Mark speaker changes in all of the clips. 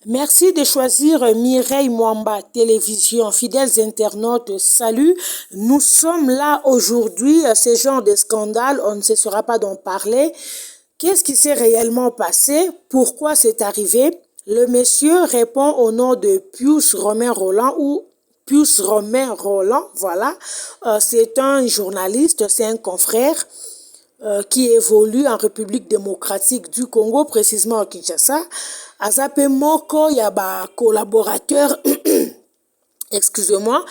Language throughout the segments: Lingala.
Speaker 1: Merci de choisir Mireille Mwamba Télévision. Fidèles internautes, salut. Nous sommes là aujourd'hui. Ce genre de scandale, on ne cessera pas d'en parler. Qu'est-ce qui s'est réellement passé? Pourquoi c'est arrivé? Le monsieur répond au nom de Pius Romain Roland ou Pius Romain Roland, voilà. C'est un journaliste, c'est un confrère qui évolue en République démocratique du Congo, précisément à Kinshasa. Azape Moko, il y a collaborateur, excusez-moi,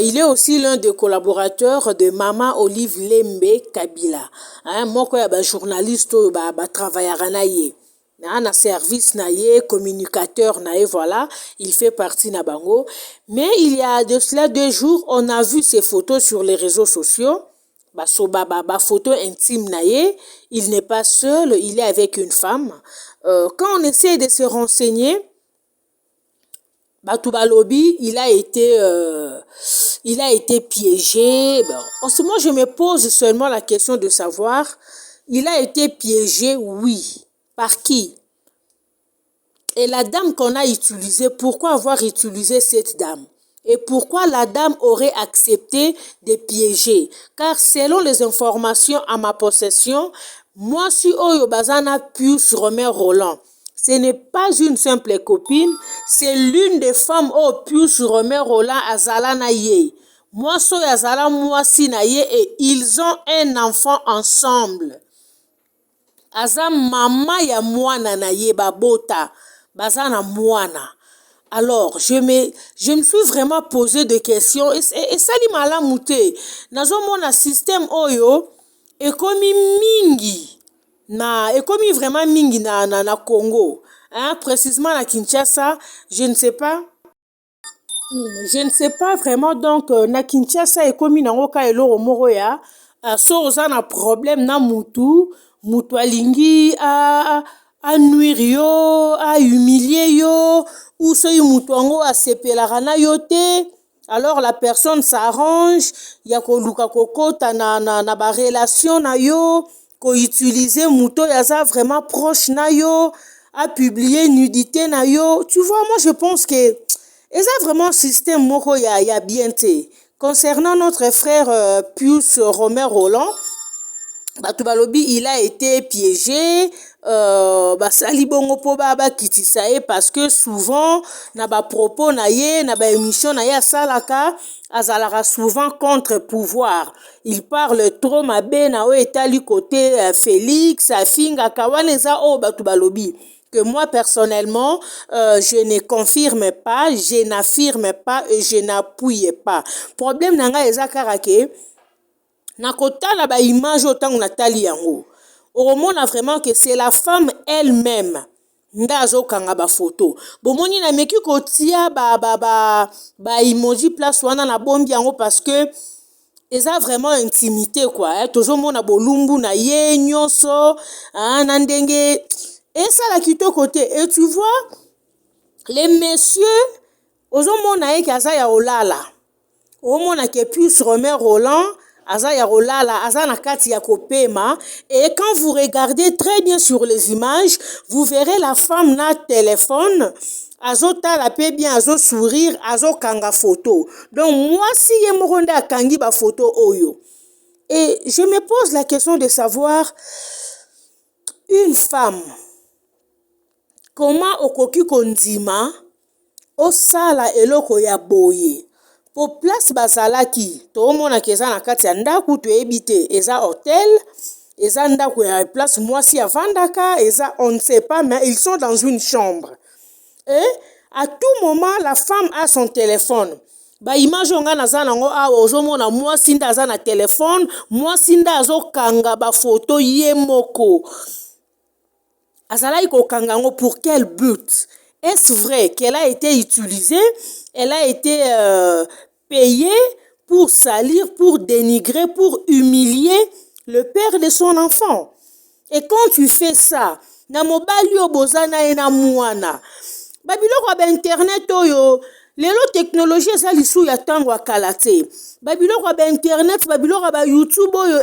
Speaker 1: il est aussi l'un des collaborateurs de Mama Olive Lembe Kabila. Moko, il y a journaliste, travailleur naïe. Na service naïe, communicateur naïe, voilà, il fait partie na bango. Mais il y a de cela 2 jours, on a vu ces photos sur les réseaux sociaux. Photo intime naïe, il n'est pas seul, il est avec une femme. Quand on essaie de se renseigner, Batubalobi, il a été piégé. En ce moment, je me pose seulement la question de savoir, il a été piégé, oui. Par qui? Et la dame qu'on a utilisée, pourquoi avoir utilisé cette dame? Et pourquoi la dame aurait accepté de piéger? Car selon les informations à ma possession, moi, si Oyo Bazana Pius Romain Roland, ce n'est pas une simple copine, c'est l'une des femmes au Pius Romain Roland Azala Naye. Moi, so Azala, moi, si Naye, et ils ont un enfant ensemble. Azam mama ya mwana Naye babota, bazana mwana. Alors, je me suis vraiment posé des questions. Et ça dit malamouté. Nazo mon système oyo, et comme mingi. Et comme vraiment mingi na Congo. Hein, précisément à Kinshasa, je ne sais pas. Je ne sais pas vraiment, donc, na Kinshasa, et comme nangoka elo moro ya, so oza na problème na mutu alingi a nuire yo, a humilier yo, ou soki mutu ango asepelaka na yo te, alors la personne s'arrange, ya koluka kokota na ba relation na yo, ko utiliser mutu yaza vraiment proche na yo, a publier nudité na yo. Tu vois, moi je pense que eza vraiment système moko ya bien te. Concernant notre frère Pius Romain Roland, Batubalobi, il a été piégé, basali bongo po kitisa ye parce que souvent na ba propos na ye, na ba émission na ye asalaka, azalaka souvent contre pouvoir. Il parle trop mabe na o etali côté Félix, Afinga Kawaneza o Batubalobi. Que moi personnellement, je ne confirme pas, je n'affirme pas et je n'appuie pas. Problème nanga eza karake, nakotala ba image autant natali yango. On a vraiment que c'est la femme elle-même ndazo kanga ba photo. Bomoni na meki kotia ba emoji place wana na bombi yango parce que eza vraiment intimité quoi. Tozo mona bolumbu na ye nyonso, na ndenge et ça la kito côté. Et tu vois les messieurs ozo mona ye kaza ya olala. O mona ke Pius Romain Roland aza ya rolala, aza na kati ya kopema. Et quand vous regardez très bien sur les images, vous verrez la femme na téléphone, azo tala pe bien, azo sourire, azo kanga photo. Donc moi si ye mokonde akangi ba photo oyo. Et je me pose la question de savoir, une femme, comment okoki kondima osala eloko ya boye? Pour place bazalaki, to mona keza na kati ya ndaku to ebite, eza hôtel, eza ndaku ya place mwasi ya vandaka, eza on ne sait pas, mais ils sont dans une chambre. Et à tout moment, la femme a son téléphone. Ba image nga naza nango awa ozomona mwasi nda aza na téléphone, mwasi nda azokanga ba photo ye moko. Azalaki kokanga ngo pour quel but? Est-ce vrai qu'elle a été utilisée, elle a été payée pour salir, pour dénigrer, pour humilier le père de son enfant? Et quand tu fais ça, na mobali yo bozana e na mwana, babiloko ba internet oyo, lelo technologie eza lisu ya ntango ya kala te. Babiloko ya internet, babiloko ya YouTube oyo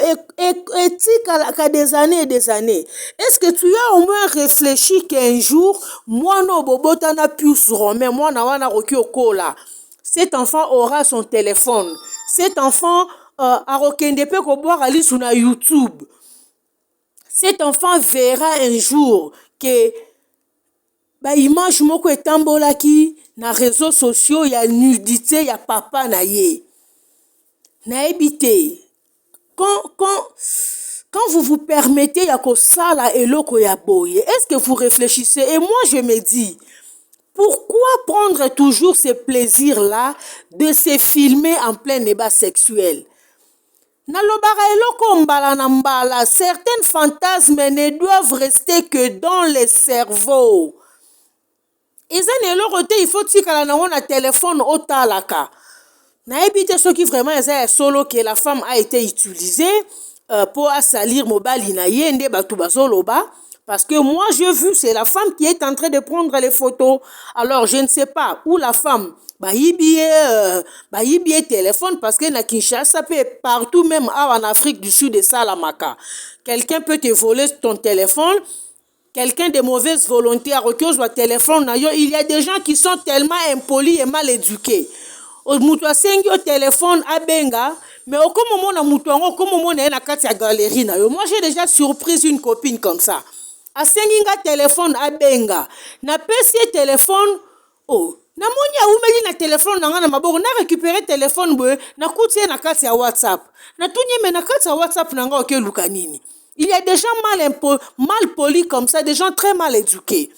Speaker 1: etikalaka des années et des années. Est-ce que tu as au moins réfléchi qu'un jour mwana obobotana puce romain mwana wana roki okola, cet enfant aura son téléphone, cet enfant arokende pe koboire lisu na YouTube, cet enfant verra un jour que ba image moko etambolaki na réseaux sociaux ya nudité ya papa na ye. Nayebi te. Quand vous vous permettez ya kosala eloko ya boye, est-ce que vous réfléchissez? Et moi je me dis, pourquoi prendre toujours ce plaisir-là de se filmer en plein débat sexuel? Nalobara eloko mbala na mbala, certains fantasmes ne doivent rester que dans le cerveau. Eza eloko te, il faut tikala nango na téléphone otalaka. Nayebi te soki vraiment eza solo que la femme a été utilisée pour salir mobali na ye nde batu bazoloba. Parce que moi j'ai vu, c'est la femme qui est en train de prendre les photos. Alors je ne sais pas où la femme bayibiye téléphone, parce que na Kinshasa peut partout, même en Afrique du Sud et Salamaka. Quelqu'un peut te voler ton téléphone. Quelqu'un de mauvaise volonté a reculé sur téléphone. Il y a des gens qui sont tellement impolis et mal éduqués. Mutu asengi au téléphone abenga, mais au moment na mutu ango comme moment na kati ya galerie na yo. Moi j'ai déjà surpris une copine comme ça. Asengi nga téléphone abenga, na pesi téléphone oh na moni ya umeli na téléphone na nga na maboko na récupérer téléphone boye na kutie na kati ya WhatsApp. Na tunye me na kati ya WhatsApp na nga oke luka nini. Il y a des gens mal polis comme ça, des gens très mal éduqués.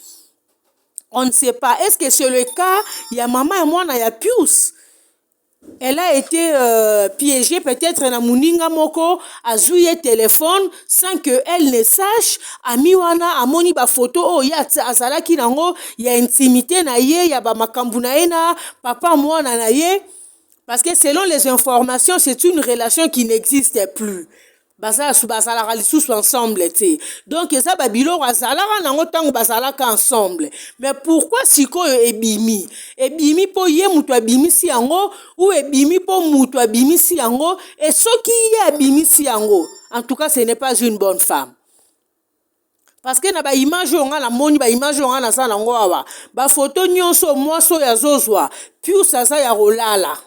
Speaker 1: On ne sait pas. Est-ce que c'est le cas? Il y a maman et moi, il y a Pius. Elle a été piégée peut-être na muninga moko, a zouye téléphone sans que elle ne sache. Ami wana amoni ba photo oh ya azalaki nango, ya intimité na ye, ya ba makambu na ye na papa mwana na ye. Parce que selon les informations, c'est une relation qui n'existe plus. Bazalaka lisusu ensemble te. Donc eza babilo bazalaka nango tango bazalaka ensemble. Mais pourquoi sikoyo ebimi? Ebimi po ye mutu abimisi yango ou ebimi po mutu abimisi yango et soki ye abimisi yango. En tout cas, ce n'est pas une bonne femme. Parce que na ba image onga na moni ba image onga na sa nango awa. Ba photo nyonso mwaso ya zozwa. Puis ça ya rolala.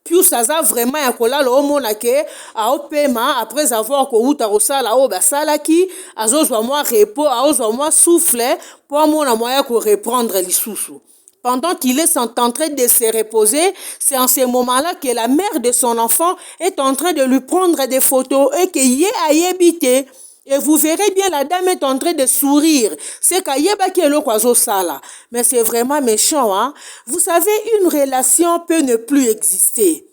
Speaker 1: Puis ça a vraiment un colal au monake à opema après avoir kouta rosala au basalaki azozwa moi repos azozwa moi souffle pour mon moyen ko reprendre les sous. Pendant qu'il est en train de se reposer, c'est en ce moment-là que la mère de son enfant est en train de lui prendre des photos et que yé a yébité. Et vous verrez bien, la dame est en train de sourire. C'est qu'ayeba qui est le kwazo sala. Mais c'est vraiment méchant, hein. Vous savez, une relation peut ne plus exister.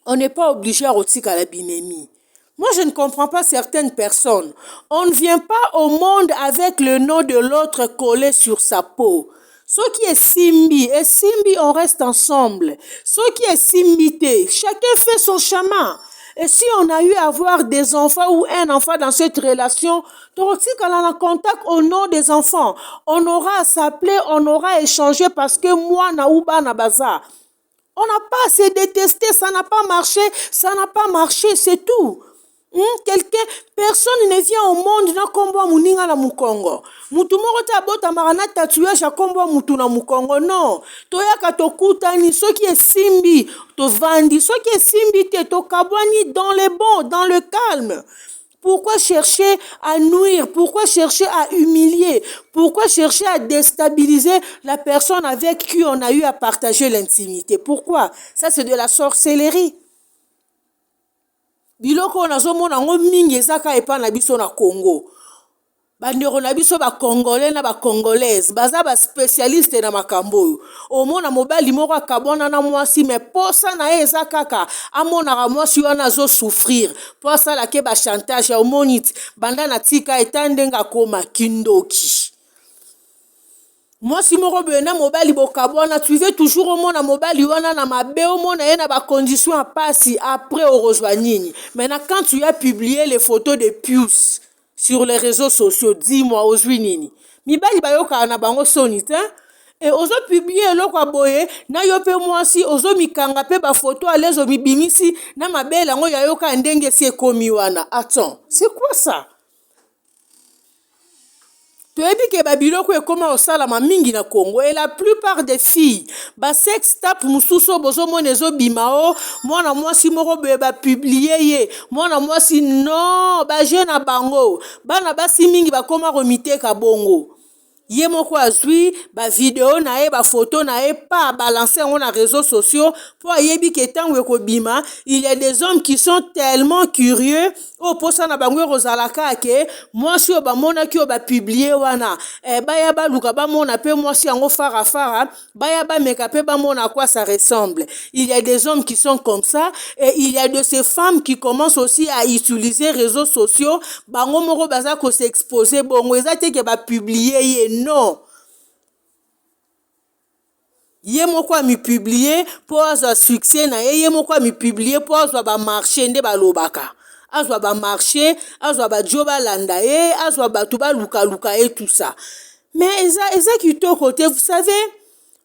Speaker 1: On n'est pas obligé à retirer à la binémie. Moi, je ne comprends pas certaines personnes. On ne vient pas au monde avec le nom de l'autre collé sur sa peau. Ce qui est Simbi, et Simbi, on reste ensemble. Ce qui est Simbité, chacun fait son chemin. Et si on a eu à avoir des enfants ou un enfant dans cette relation, aussi quand on a contact au nom des enfants, on aura à s'appeler, on aura à échanger parce que moi, Naouba Nabaza, on n'a pas à se détester, ça n'a pas marché, c'est tout. Personne ne vient au monde na kombo muninga na mukongo. Mutu moko ta bota marana tatouage ya kombo mutu na mukongo. Non. Toyaka tokutani soki esimbi, to vandi soki esimbi te to kabwani dans le bon, dans le calme. Pourquoi chercher à nuire? Pourquoi chercher à humilier? Pourquoi chercher à déstabiliser la personne avec qui on a eu à partager l'intimité? Pourquoi? Ça c'est de la sorcellerie. Biloko nazomona ngo mingi ezaka epa na biso na Congo. Bandeko na biso ba Congolais na ba Congolaises, baza ba spécialiste na makambo. Omona mobali moko akabona na mwasi mais posa na ye ezakaka amona mwasi wana zo souffrir. Posa la ke ba chantage ya omonit banda na tika etandenga koma kindoki. Moi si moko bena mobali bokabona tu veux toujours omona mobali wana na mabe omona ye na ba conditions à passer après au rejoignini. Maintenant quand tu as publié les photos de Pius sur les réseaux sociaux, dis-moi ozwi nini. Mibali bayoka na bango sonite et ozo publier eloko aboye na yo pe mwasi ozo mikanga pe ba photo à l'aise omibimisi na mabele yango ya yoka ndenge si ekomi wana. Attends, c'est quoi ça? Toyebi ke ba biloko ekoma osalama mingi na Congo et la plupart des filles ba sex tape mususu bozo mona ezo bima o mwana mwasi moko boye ba publier ye mwana mwasi non ba jeune bango bana basi mingi bakoma komiteka bongo. Ye moko azwi ba video na ye ba photo na ye pa balancer on a réseaux sociaux pour yebi ke tango ekobima. Il y a des hommes qui sont tellement curieux o posa na bango rozalaka ke mwasi o ba mona ki o ba publier wana baya ba luka ba mona pe mwasi yango fara baya ba meka pe ba mona à quoi ça ressemble. Il y a des hommes qui sont comme ça et il y a de ces femmes qui commencent aussi à utiliser réseaux sociaux bango moko baza ko s'exposer bongo eza te ke ba publier ye non. Ye moko mi publier pour azwa succès na ye moko mi publier pour azwa ba marché nde balobaka azwa ba marché azwa ba joba landa ye azwa ba tuba luka et tout ça. Mais eza kitoko côté, vous savez,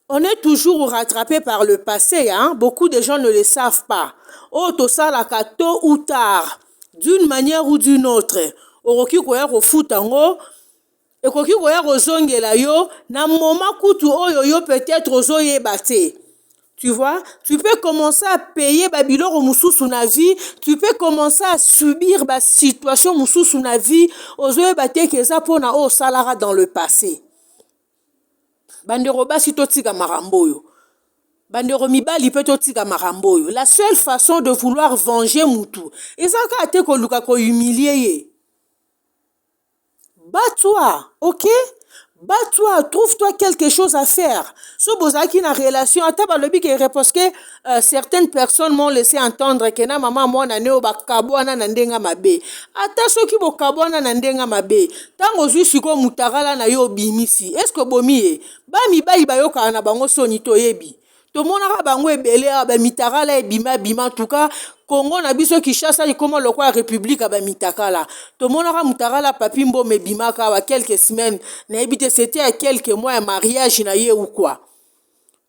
Speaker 1: on est toujours rattrapé par le passé, hein? Beaucoup de gens ne le savent pas. Oh to salaka tôt ou tard d'une manière ou d'une autre oroki koya ko futango ekoki koya kozongela yo na moment kutu oyo yo peut-être ozoyeba te. Tu vois, tu peux commencer à payer ba biloko mususu na vie, tu peux commencer à subir ba situation mususu na vie ozoyeba te ke eza pona o salara dans le passé. Bandero basi totika makambo yo. Bandero mibali pe totika makambo yo. La seule façon de vouloir venger mutu ezaka ate koluka ko humilier ye. Bats-toi, ok? Bats-toi, trouve-toi quelque chose à faire. So bozaki na relation, ata balobi ke parce que certaines personnes m'ont laissé entendre que na maman moi na neo bakabwana na ndenga mabe. Ata soki bokabwana na ndenga mabe, tango zwi siko mutakala na yo bimisi. Est-ce que bomiye? Ba mibali bayoka na bango soni toyebi. To monaka bango ebele ba mitakala bima en tout cas Congo na biso Kinshasa ikoma lokwa République ba mitakala. To monaka mutakala papi mbome bimaka wa quelques semaines na ebite c'était à quelques mois ya mariage na ye ou quoi.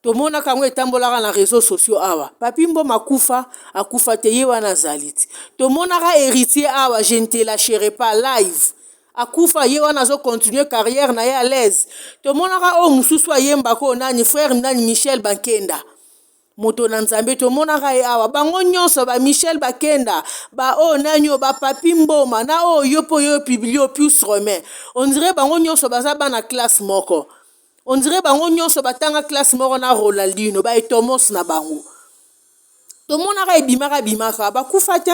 Speaker 1: To monaka ngo etambolaka na réseaux sociaux awa. Papi mboma akufa te ye wana zaliti. To monaka héritier awa je ne te lâcherai pas live. Akufa ye wana zo continuer carrière na ye à l'aise. To monaka o mususu ayemba ko nani frère nani Michel Bankenda. Moto na nzambe to monaka ye awa bango nyonso ba Michel Bakenda ba o nanyo ba papi mboma na o yopo yo publié plus romain. On dirait bango nyonso baza bana classe moko. On dirait bango nyonso batanga classe moko na Ronaldinho ba etomos na bango. To monaka bimaka ba kufata.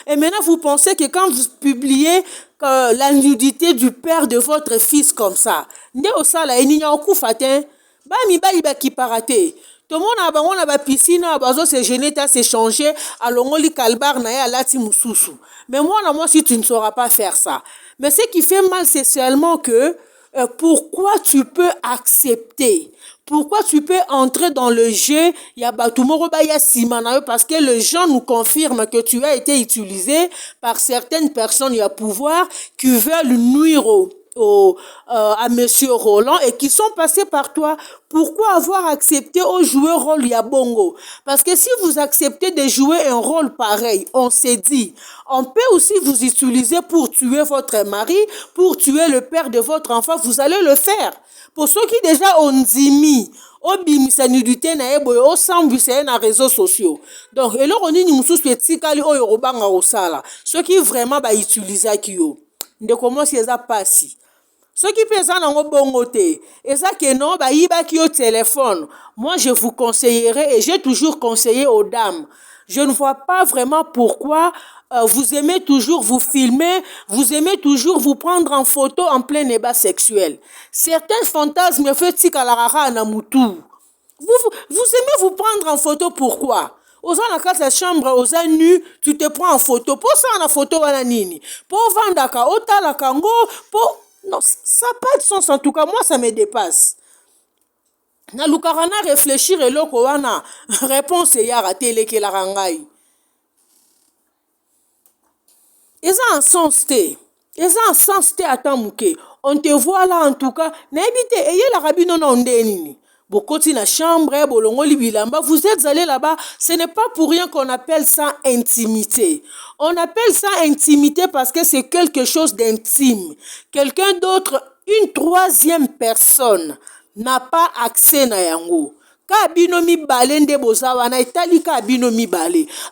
Speaker 1: Et maintenant vous pensez que quand vous publiez la nudité du père de votre fils comme ça, nde osala eninya okufata ba mibali ba kiparate. Tout le monde a bango na ba piscine bazo se gêner ta s'échanger alongoli kalbar na ya lati mususu. Mais moi si tu ne sauras pas faire ça. Mais ce qui fait mal c'est seulement que pourquoi tu peux accepter? Pourquoi tu peux entrer dans le jeu? Il y a batumoro ba ya simana parce que les gens nous confirment que tu as été utilisé par certaines personnes y a pouvoir qui veulent nuire à Monsieur Roland et qui sont passés par toi. Pourquoi avoir accepté au jouer rôle ya bongo? Parce que si vous acceptez de jouer un rôle pareil, on s'est dit, on peut aussi vous utiliser pour tuer votre mari, pour tuer le père de votre enfant, vous allez le faire. Pour ceux qui déjà ont dit obimisa nudité na eboye osambwisa na réseaux sociaux. Donc eloko nini mususu etikali oyo robanga osala. Ceux qui vraiment ba utiliser yo. Ndeko mosi eza pasi. Ceux qui pensent en bongoté, et ça que non, bah iba qui au téléphone. Moi, je vous conseillerais et j'ai toujours conseillé aux dames. Je ne vois pas vraiment pourquoi vous aimez toujours vous filmer, vous aimez toujours vous prendre en photo en plein débat sexuel. Certains fantasmes fait tikalarara na mutu. Vous aimez vous prendre en photo pourquoi? Aux gens dans la chambre, aux gens nus, tu te prends en photo. Pour ça, en photo, à la nini. Pour vendre, au la kango, pour... Non, ça n'a pas de sens. En tout cas, moi, ça me dépasse. Na lukarana réfléchir et loko wana réponse ya raté ke la rangai. Eza en sens te. Eza en sens te atamuke. On te voit là en tout cas. Na ebite eye la rabino na onde nini. bokoti na chambre, bolongoli bilamba, vous êtes allé là-bas. Ce n'est pas pour rien qu'on appelle ça intimité. On appelle ça intimité parce que c'est quelque chose d'intime. Quelqu'un d'autre, une troisième personne, n'a pas accès na yango.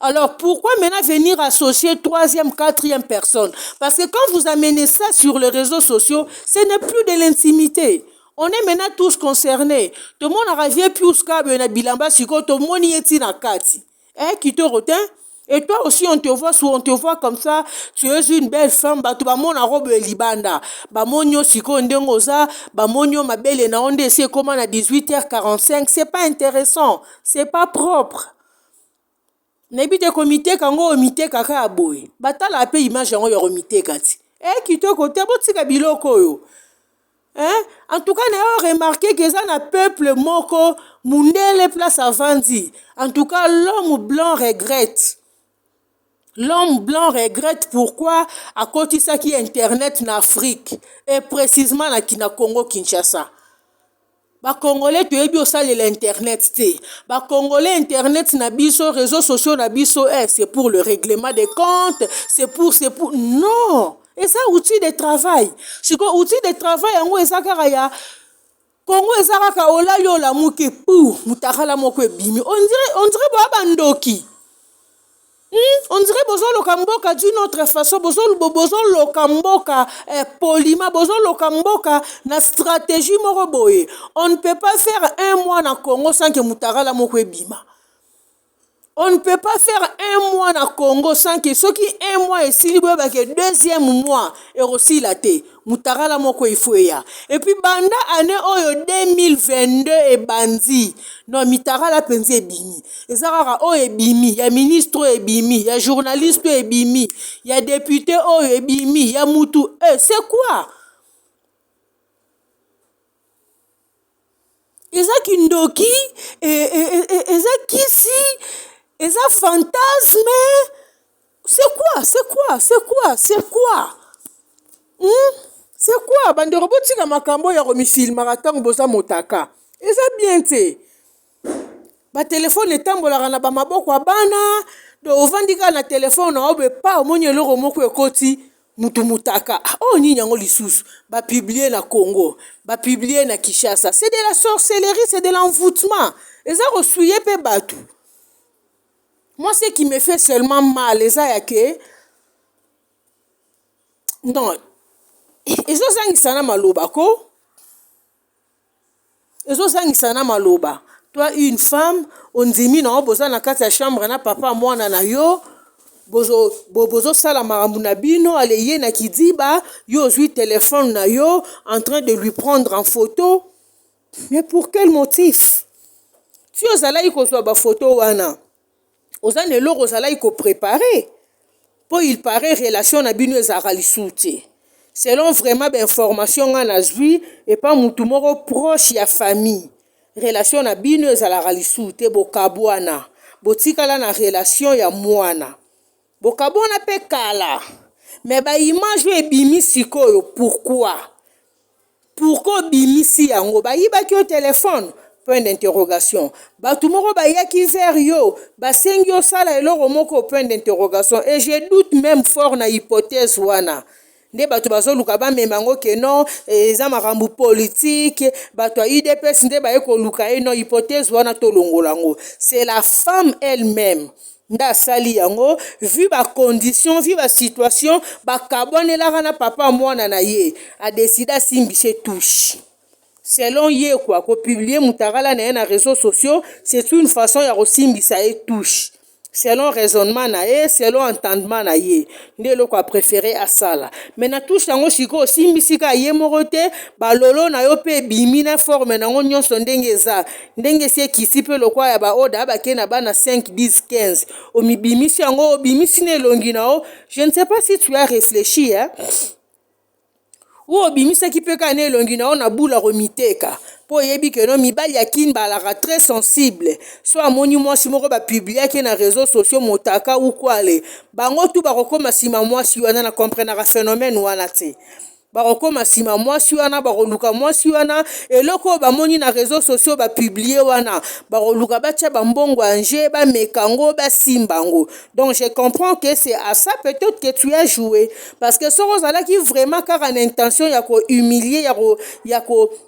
Speaker 1: Alors pourquoi maintenant venir associer troisième, quatrième personne? Parce que quand vous amenez ça sur les réseaux sociaux, ce n'est plus de l'intimité. On est maintenant tous concernés. Tout le monde a rêvé plus qu'à bilamba siko, tout le monde y est na kati. Qui te retient? Et toi aussi, on te voit comme ça, tu es une belle femme, bah tu vas mon robe libanda, bah monyo siko ndengoza, bah monyo ma belle na onde c'est comment à 18h45, c'est pas intéressant, c'est pas propre. Nebite komite kango omite kaka aboy, batala pe image yango ya omite kati. Qui te côté botika biloko yo. En tout cas, on a remarqué que ça n'a peuple moko, mundele place avandi. En tout cas, l'homme blanc regrette. L'homme blanc regrette pourquoi à côté ça qui est internet en Afrique et précisément na Congo Kinshasa. Ba Congolais tu es bien ça l'internet té. Ba Congolais internet na biso réseaux sociaux na biso c'est pour le règlement des comptes, c'est pour non. Et ça outil de travail. C'est quoi outil de travail yango ezaka ya Congo ezaka ka olali olamuke pou mutakala moko ebimi. On dirait ba bandoki. On dirait bozo lokamboka d'une autre façon, bozo lokamboka polima, bozo lokamboka na stratégie moko boye. On ne peut pas faire un mois na Congo sans que mutakala moko ebima. On ne peut pas faire un mois na Congo sans que ceux qui un mois et si libre que deuxième mois et aussi la té mutakala moko ifuya. Et puis banda année oyo 2022 et bandi non mitakala penzi ebimi. Ezaka oyo ebimi, ya ministre ebimi, ya journaliste ebimi, ya député oyo ebimi, ya mutu c'est quoi? Ezaki ndoki ezaki si et ça fantasme, c'est quoi? C'est quoi? Bande roboti na makambo ya romifil maratango boza motaka. Et ça bien te. Ba téléphone etambolaka na ba maboko abana, do ovandika na téléphone na obe pa omonye loko moko ekoti mutu mutaka. Oh ni nyango lisusu, ba publier na Congo, ba publier na Kinshasa. C'est de la sorcellerie, c'est de l'envoûtement. Et ça reçuye pe batu. Moi, ce qui me fait seulement mal, c'est que non, ils ont ça maloba ko, ils ont ça maloba. Toi, une femme, on dit mi non, boza na kati ya chambre na papa mwana na yo, bozo sala marambu na bino, aleye na kidiba, yo zui téléphone na yo, en train de lui prendre en photo. Mais pour quel motif? Si vous allez y ba photo wana. Ozane loro ozala iko préparer pour il paraît relation na bino ezaka lisuti selon vraiment information nga nazwi et pas mutu moko proche ya famille relation na bino ezala lisuti bokabwana botikala na relation ya mwana bokabwana pe kala mais ba image ebimi sikoyo pourquoi bimisi yango ba yibaki au téléphone. Point d'interrogation. Batumoko bayaki vers yo, basengi yo sala eloko moko point d'interrogation. Et je doute même fort na hypothèse wana. Nde batu bazoluka ba memango ke non, eza makambo politique, batu UDPS nde bayeko luka non hypothèse wana tolongolango. C'est la femme elle-même. Nda sali yango, vu ba condition, vu ba situation, ba kabonelaka na papa mwana na ye, a décidé simbise touche. Selon ye quoi, ko publier mutakala na réseaux sociaux, c'est une façon ya kosimbisa ye touche. Selon raisonnement na ye, selon entendement na ye, ndelo ko préféré à sala. Mais na touche yango siko simbisika ye morote, ba lolo na yo pe bimi na forme na ngo nyonso ndenge eza. Ndenge sie kisi pe lokwa ya ba oda ba ke na bana 5 10 15. O mi bimisi yango o bimisi ne longi na o. Je ne sais pas si tu as réfléchi hein. Ou obimisa ki pe ka ne longi na ona bula romiteka po yebi ke no mibali ya kin balaka très sensible so amoni mwasi moko ba publier ke na réseaux sociaux motaka ou kwale bango tu ba kokoma sima mwasi wana na comprendre ka phénomène wana te bakokoma nsima mwasi wana bakoluka mwasi wana eloko oyo bamoni na réseaux sociaux bapublie wana bakoluka batia bambongo ya nje bameka yango basimba yango. Donc je comprends que c'est à ça peut-être que tu as joué parce que soko ozalaki vraiment kaka na intention ya kohumilier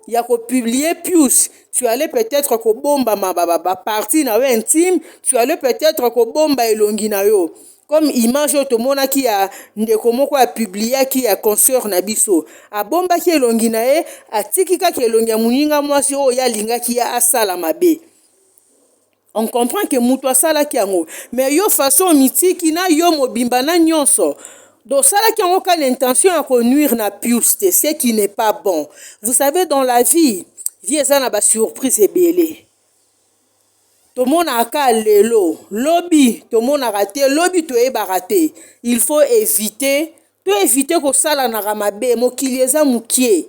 Speaker 1: ya kopublier plus tu allais peut-être kobomba baparti na yo intime, tu allais peut-être kobomba elongi na yo comme image oyo tomonaki ya ndeko moko apubliaki ya concert na biso abombaki elongi na ye atiki kaka elongi ya moninga mwasi oyo ye alingaki ya asala mabe. On comprend que mutu asalaki yango mais yo façon mitiki na yo mobimba na nyonso donc salaki yango ka l'intention ya konuire na pureté, ce qui n'est pas bon. Vous savez dans la vie eza na basurprise ebele tomonaka lelo lobi tomonaka te lobi toyebaka te. Il faut éviter kosalanaka mabe mokili eza mokie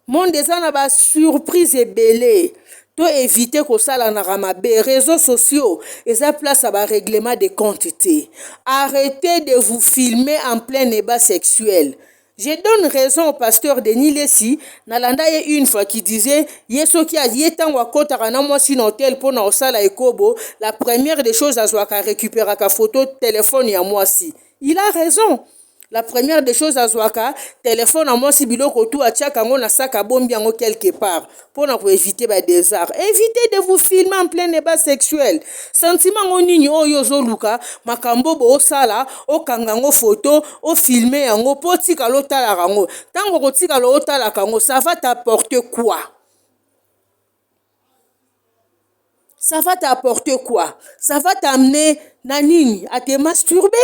Speaker 1: monde eza na basurprise ebele to éviter kosalanaka mabe. Réseaux sociaux eza place à règlement de compte te. Arrêtez de vous filmer en plein débat sexuel. Je donne raison au pasteur Denis Lessi nalanda ye une fois qui disait yesoki a yetango akotaka na mwasi na hotel pona osala ekobo la première des choses azwaka récupérer ka photo téléphone ya mwasi. Il a raison. La première des choses azwaka téléphone à mwasi biloko tout atiaka ngo na sac à bombi yango quelque part pona ko éviter ba désert. Évitez de vous filmer en plein débat sexuel. Sentiment ngo nini oyo zoluka makambo bo osala okanga ngo photo o filmer yango potika lotala rango tango kotika lotala kango ça va t'apporter quoi? Ça va t'apporter quoi? Ça va t'amener na nini à te masturber?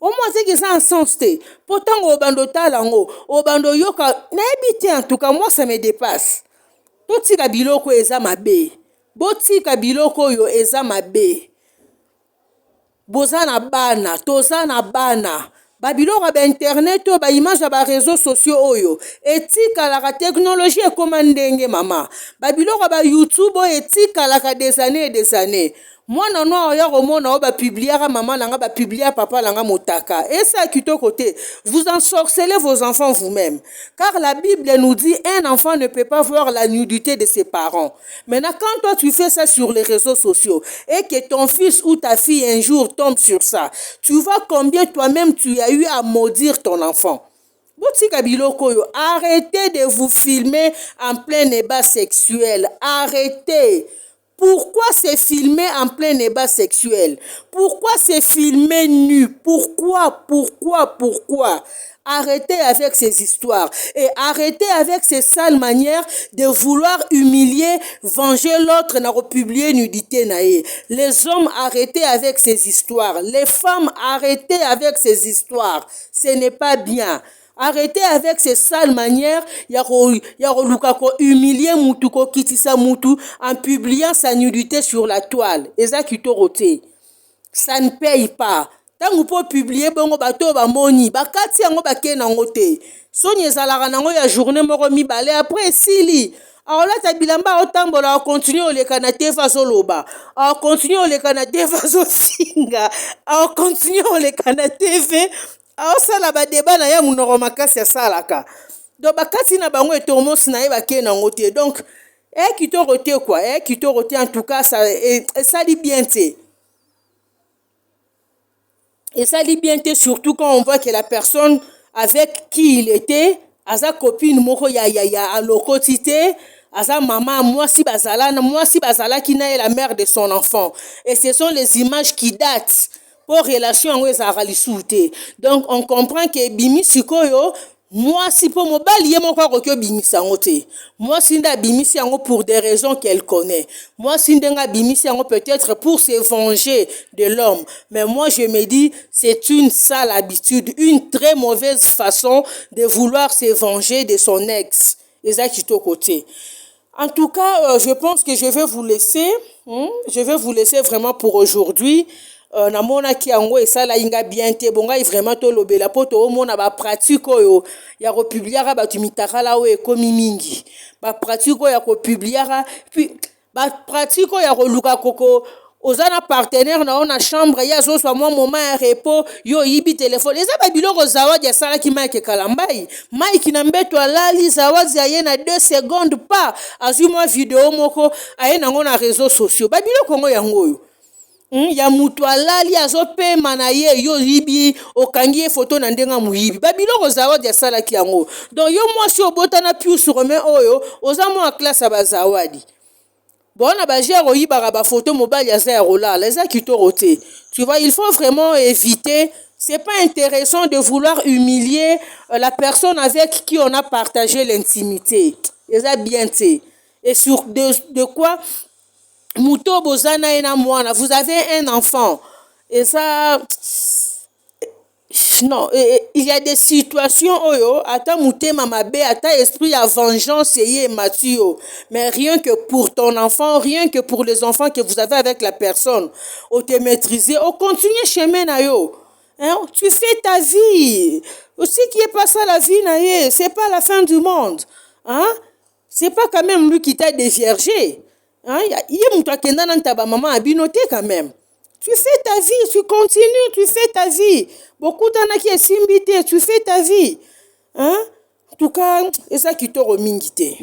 Speaker 1: Au moins c'est que ça en sens te pourtant obando talango obando yoka naebite en tout cas moi ça me dépasse. Totika biloko eza mabe botika biloko yo eza mabe boza na bana toza na bana babiloko ba internet o ba image ba réseaux sociaux oyo etikalaka technologie ekoma ndenge mama babiloko ba YouTube o etikalaka des années et des années. Mwana noa ya komona o ba publiera maman nanga ba publier papa nanga motaka et ça kito côté vous ensorcelez vos enfants vous-même car la Bible nous dit un enfant ne peut pas voir la nudité de ses parents. Maintenant quand toi tu fais ça sur les réseaux sociaux et que ton fils ou ta fille un jour tombe sur ça, tu vois combien toi-même tu as eu à maudire ton enfant. Botika biloko yo, arrêtez de vous filmer en plein débat sexuel. Arrêtez. Pourquoi se filmer en plein débat sexuel? Pourquoi se filmer nu? Pourquoi? Arrêtez avec ces histoires et arrêtez avec ces sales manières de vouloir humilier, venger l'autre na republier nudité nae. Les hommes, arrêtez avec ces histoires. Les femmes, arrêtez avec ces histoires. Ce n'est pas bien. Arrêtez avec ces sales manières ya luka ko humilier mutu ko kitisa mutu en publiant sa nudité sur la toile. Eza kitoko te. Ça ne paye pas. Tango po publier bongo bato ba moni bakati yango bake nango te. Soni ezalaka nango ya journée moko mibale après sili. Alors là, ta bilamba otambola continue oleka na tefa zoloba. Continue oleka na tefa zo singa. Continue oleka na TV. Osala ba débat na ya munoko makasi ya salaka. Donc bakati na bango etomos na ye bake nango te. Donc kitoko te quoi, kitoko te en tout cas ça dit bien te. Et ça dit bien te surtout quand on voit que la personne avec qui il était, asa copine moko ya alokotité, asa maman moi si bazala qui n'a la mère de son enfant. Et ce sont les images qui datent pour relation en wezaralisouté. Donc on comprend que bimi sikoyo moi si pour mobali ye moko ko bimisa ngote. Moi si nda bimisi yango pour des raisons qu'elle connaît. Moi si ndenga bimisi yango peut-être pour se venger de l'homme. Mais moi je me dis c'est une sale habitude, une très mauvaise façon de vouloir se venger de son ex. Ezakito côté. En tout cas, je pense que je vais vous laisser. Je vais vous laisser vraiment pour aujourd'hui. Namona ki yango esala inga bien te bonga vraiment to lobela poto omona ba pratique oyo ya ko publiera ba tumitakala o ekomi mingi ba pratique ya ko publiera puis ba pratique ya ko luka koko ozana partenaire na ona chambre ya zo soit moi moment ya repos yo yibi téléphone eza ba biloko zawadi asala ki Mike Kalambai Mike na mbeto alali zawadi aye na 2 secondes pas azui moi vidéo moko aye nango na réseaux sociaux ba biloko ngo yango yo ya mutu alali azopema na ye yo yibi okangi ye photo na ndenga muyibi ba biloko zawadi asalaki yango donc yo mwasi obotana Pius Romain oyo oza mwa classe ba zawadi bona ba gère oyibaka ba photo mobile ya za ya rolala eza kitoko te tu vois il faut vraiment éviter c'est pas intéressant de vouloir humilier la personne avec qui on a partagé l'intimité eza bien te et sur de quoi Muto bozana ena mwana, vous avez un enfant. Et ça, non, il y a des situations oyo, ata mutema mabe, ata esprit à vengeance et Mathieu. Mais rien que pour ton enfant, rien que pour les enfants que vous avez avec la personne, on te maîtriser, on continue chemin na yo. Hein? Tu fais ta vie. Aussi qui est pas ça la vie na ye, c'est pas la fin du monde. Hein? C'est pas quand même lui qui t'a déviergé. Hein? Il y a maman abinoté quand même. Tu fais ta vie, tu continues, tu fais ta vie. Beaucoup d'ana qui est simbité, tu fais ta vie. Hein? En tout cas, c'est ça qui t'a remingité.